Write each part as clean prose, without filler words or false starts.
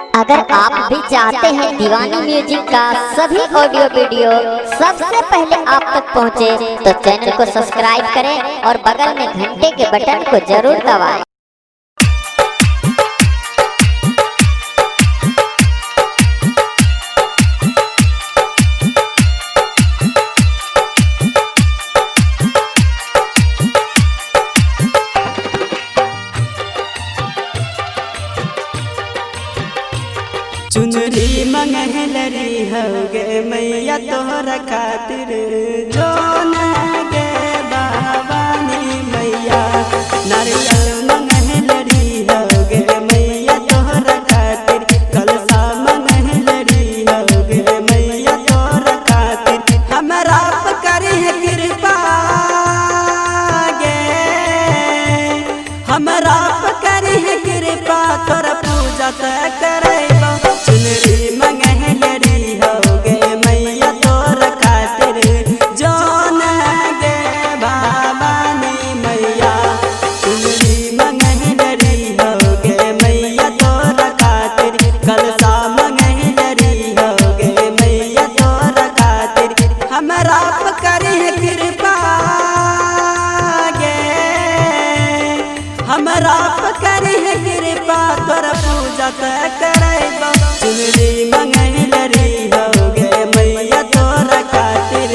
अगर आप भी चाहते हैं दीवानी म्यूजिक का सभी ऑडियो वीडियो सबसे पहले आप तक पहुंचे, तो चैनल को सब्सक्राइब करें और बगल में घंटे के बटन को जरूर दबाएं। चुनरी मंगलरी होगे मैया तोहरा खातिर, जो न गे भवानी मैया। नारियल मंगलरी होगे मैया तोहरा खातिर, कलसा मंगलरी होगे मैया तोहरा खातिर। हमरा पे करी है कृपा गे, हमरा पे करी है कृपा, तोरा पूजा तय करे। चुनरी मंगलरी होगे मैया तोर खातिर, जो न गे भवानी मैया। चुनरी मंगलरी होगे मैया तोर खातिर, कलसा मंगलरी होगे मैया तोर खातिर। हमरा पे करी है कृपा गे, हमरा पे करी है कृपा, तोर पूजा तय करे। चुनरी मंगलरी होगे मैया तोरा खातिर,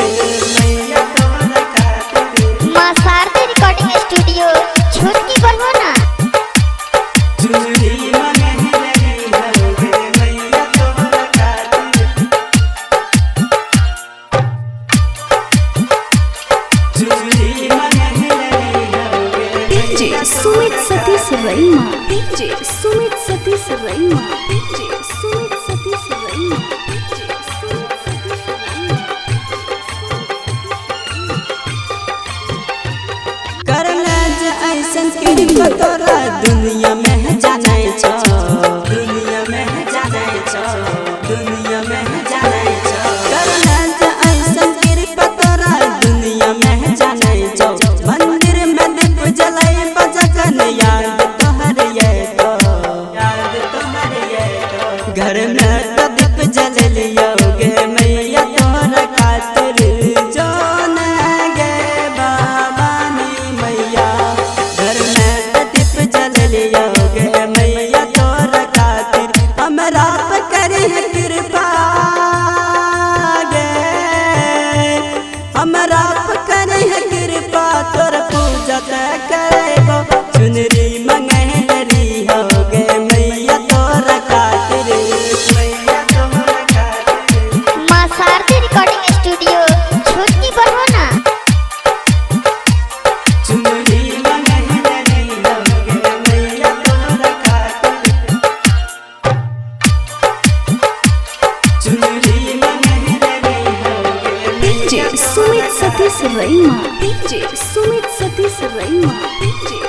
मैया तोरा खातिर। मां शारदा रिकॉर्डिंग स्टूडियो छोटकी बरहोना। चुनरी मंगलरी होगे मैया तोरा खातिर, चुनरी मंगलरी होगे। DJ Sumit Satish रईमा, DJ Sumit Satish रईमा, DJ Sumit Satish रईमा, DJ Sumit Satish रईमा। करना जे ऐसन कृपा तोरा दुनिया में जानै छो, दुनिया में जानै छो, दुनिया में जानै छो। करना जे ऐसन कृपा तोरा दुनिया में जानै छो। मंदिर में दीप जलाई बजकन याद तोहर ये तो, याद तोहर ये तो। घर में तो दीप जलियोगे मैया तोहर खातिर, जो न गे भवानी मैया। घर में तो दीप जलियोगे मैया तोहर खातिर, हमरा पे करी है कृपा गे, हमरा पे करी है कृपा, तोर पूजा तय करेगो। चुनरी मंगलरी होगे मैया तोरा खातिर, मैया तोरा खातिर। मां शारदा रिकॉर्डिंग स्टूडियो छोटकी बरहोना। चुनरी मंगलरी होगे मैया तोरा खातिर, चुनरी मंगलरी होगे। DJ Sumit Satish रईमा, DJ Sumit Satish रईमा, DJ